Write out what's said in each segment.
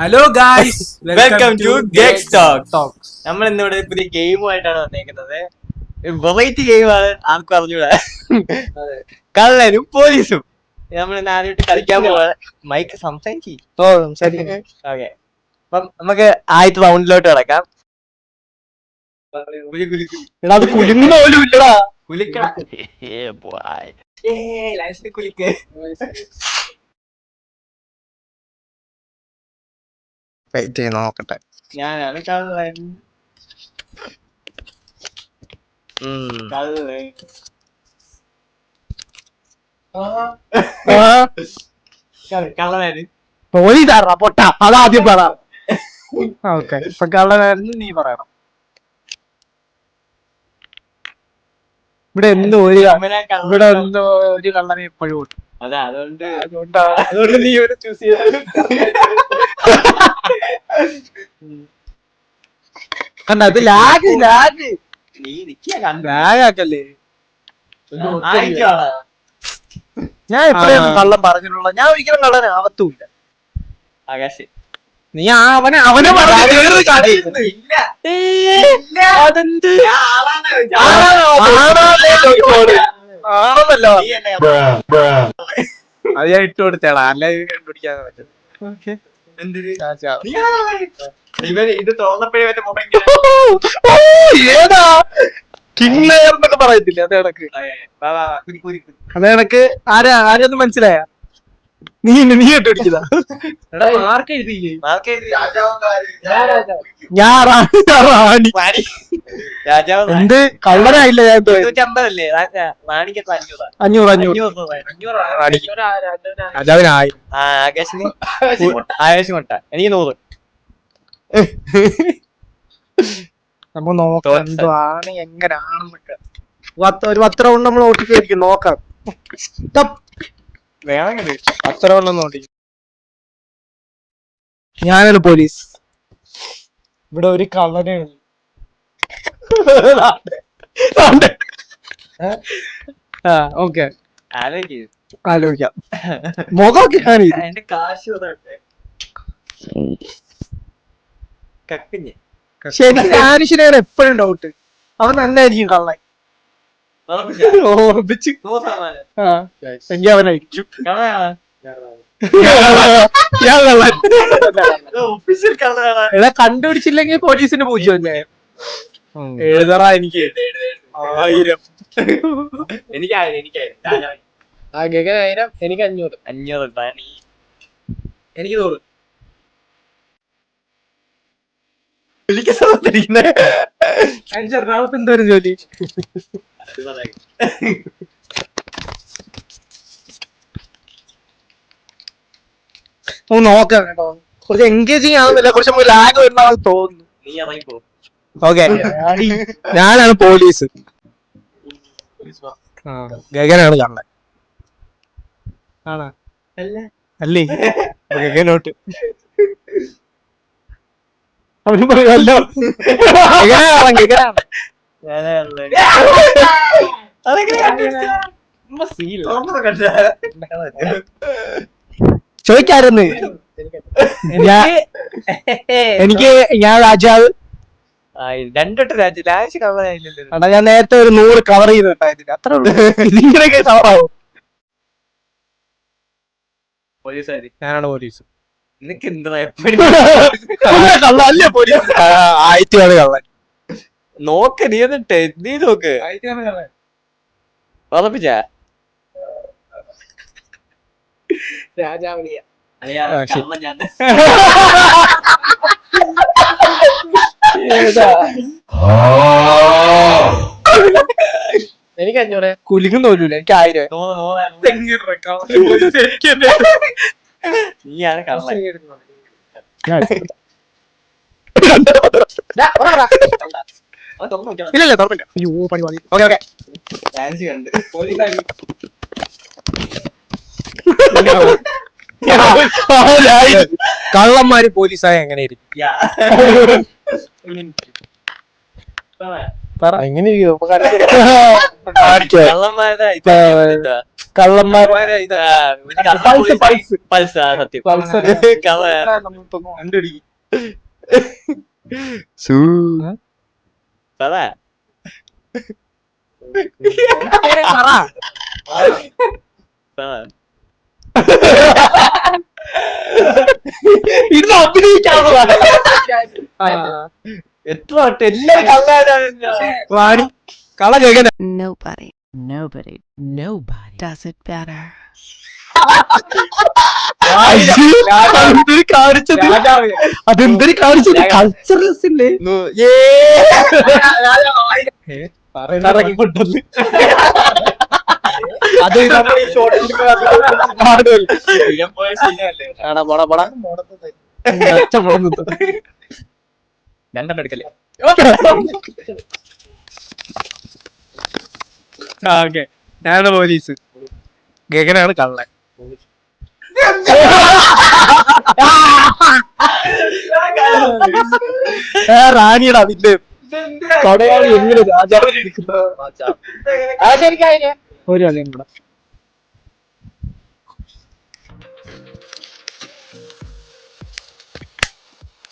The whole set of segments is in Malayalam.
Hello guys, welcome to Get Talks. Talks. നമ്മൾ ഇന്നിവിടെ പുതിയ ഗെയിമുമായിട്ടാണ് വന്നേക്കുന്നത്. വെറൈറ്റി ഗെയിമാണ്, ആർക്കും അറിഞ്ഞൂടാ. കള്ളനും പോലീസും. നമ്മൾ ഇന്ന് ആദ്യമായിട്ട് കളിക്കാൻ പോവാ. മൈക്ക് സംസാരിക്കും. ഓക്കെ, അപ്പം നമുക്ക് ആദ്യത്തെ റൗണ്ടിലോട്ട് കിടക്കാം. കുലുങ്ങുന്ന പോലും ഇല്ലടാ. കുലിക്ക്. നോക്കട്ടെ. ഞാനാണ് കള്ളൻ. കള്ളനായിരുന്നു. പോലീസാറാ പൊട്ട, അതാദ്യം പറ. ഓക്കെ, ഇപ്പൊ കള്ളനായിരുന്നു, നീ പറയണം. ഇവിടെ എന്തോ ഇവിടെ എന്തോ ഒരു കള്ളനെ എപ്പോഴും ഉണ്ട്. അതെ, അതുകൊണ്ട് നീ ഒരു ചൂസ് ചെയ്ത. കണ്ട, അത് ലാഗ് നീ നിക്കാ ലാഗാക്കല്ലേ. ആയിക്കോളാ. ഞാൻ എപ്പോഴും കള്ളം പറഞ്ഞിട്ടുള്ള, ഞാൻ ഒരിക്കലും കള്ളനെ ആവത്തുമില്ല. ആകാശ്, നീ അവനെ ആണെന്നല്ലോ അത് ഞാൻ ഇട്ട് കൊടുത്തേടാ, അല്ല കണ്ടുപിടിക്കാതെ പറ്റും. ഇത് തോന്നപ്പോഴേ ഏതാ കിങ്ലെയർ എന്നൊക്കെ പറയത്തില്ല, അത് കണക്ക്. അത് കണക്ക് ആരൊന്നും മനസ്സിലായ നീ കണ്ടുപിടിച്ചതാ. ഞാൻ റാണി. രാജാവ് എന്ത് കള്ളനായില്ല ഞാൻ. 250 റാണിക്ക് 500. രാജാവിനായി. ആകാശിന് ആകാശ് മുട്ട, എനിക്ക് 100. നമുക്ക് നോക്കാം എന്താണ് എങ്ങനെയാണെന്നൊക്കെ. ഒരു 10 റൗണ്ട് നമ്മൾ ഓട്ടിക്കായിരിക്കും, നോക്കാം. വേണമെങ്കിൽ 10 റൗണ്ട് ഒന്ന് ഓട്ടിക്കും. ഞാനൊരു പോലീസ്. ഇവിടെ ഒരു കള്ളനെ ഓക്കെ ആലോചിക്കാം. മുഖമൊക്കെ എന്റെ കാശ് കക്കിഞ്ഞ്. ശരിക്കും ആനുഷിനാണ് എപ്പോഴും ഡൗട്ട്. അവൻ നന്നായിരിക്കും കള്ളൻ. ഓർമ്മിച്ച് എങ്കിൽ അവനായിരിക്കും എടാ. കണ്ടുപിടിച്ചില്ലെങ്കിൽ പോലീസിന് 0 അല്ലേ? എഴുതറാ എനിക്ക് 1000. എനിക്ക് 1000. എനിക്ക് 500. എനിക്ക് 100. എറണാകുളത്ത് എന്തോരം ജോലി. നോക്കാം കേട്ടോ. കുറച്ച് എൻഗേജിങ് ആവുന്നില്ല, കുറച്ച് ലാഗ് വരുന്ന തോന്നുന്നു. നീ ഇറങ്ങിപ്പോ. ഓക്കെ, ഞാനാണ് പോലീസ്. ഗഗനാണ് കള്ളൻ. ആണോ? അല്ലേ? ഗഗനോട്ട് അവന് പറയുമല്ലോ. ചോദിക്കാരെന്ന് എനിക്ക്. ഞാൻ രാജാവ്. 2 രാജ് കവറായില്ലല്ലോ. അടാ, ഞാൻ നേരത്തെ ഒരു 100 കവർ ചെയ്തിട്ടായിരുന്നു, അത്രേ ഉള്ളൂ. ഇതിങ്ങനെയൊക്കെ കവറാവും. ഞാനാണ് പോലീസ്. നിനക്ക് എന്താ കള്ളല്ലേ പോലീസ്? ആയിട്ടാണ് കള്ളൻ. നോക്ക്, നീ എന്നിട്ട് നീ നോക്ക്. ഉറപ്പിച്ചാ രാജാവിനിയ. എനിക്ക് 500. കുലുങ്ങും തോന്നൂല. എനിക്ക് 1000. നീയാണ് കള്ളൻ. ഇല്ലല്ലേ, തുറന്നില്ല. അയ്യോ, പണി മതി. ഓക്കെ ഡാൻസ് കണ്ട് കള്ളന്മാര് പോലീസായ എങ്ങനെ ഇരിക്കും? പറ എങ്ങനെ കള്ളന്മാരുടെ കള്ളന്മാരെ പൾസ് സത്യം പറ ഇത് അഭിനയിക്കാനുള്ള എത്ര വട്ടം എല്ലാരും കള്ളാണ് കള കേൾക്കാൻ Nobody does it better. കാണിച്ചത് അതെന്തൊരു കാണിച്ചത് കൾച്ചറൽസ് ഇല്ലേ അത് രണ്ടെണ്ണം എടുക്കല്ലേ ഓക്കെ ഞാനാണ് പോലീസ് ഗഗനാണ് കള്ളൻ റാണിയുടെ അതിന്റെ കൊടയാണ് എങ്ങനെ രാജാവ് ഒരു കളിയും കൂടെ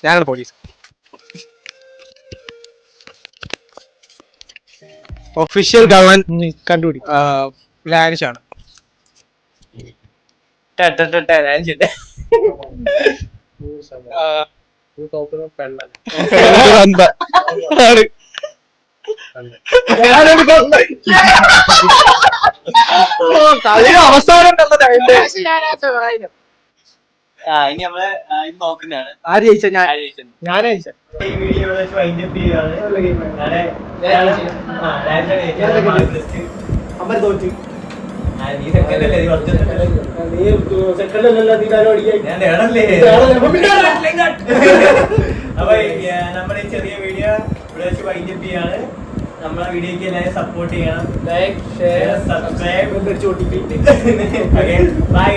ഞാനാണ് പോലീസ് ഒഫീഷ്യൽ കള്ളൻ കണ്ടുപിടി ലാനിഷാണ് അവസാനം ഇനി നമ്മള് നോക്കുന്നതാണ് ആര് ജയിച്ച ഞാൻ ജയിച്ച ഈ വീഡിയോ വൈൻഡപ്പ് ചെയ്യുകയാണ് അപ്പൊ നമ്മുടെ ചെറിയ വീഡിയോ ഇവിടെ വെച്ച് വൈൻഡപ്പ് ചെയ്യാണ്. നമ്മളെ വീഡിയോക്ക് എല്ലാവരും സപ്പോർട്ട് ചെയ്യണം. Like share subscribe bye.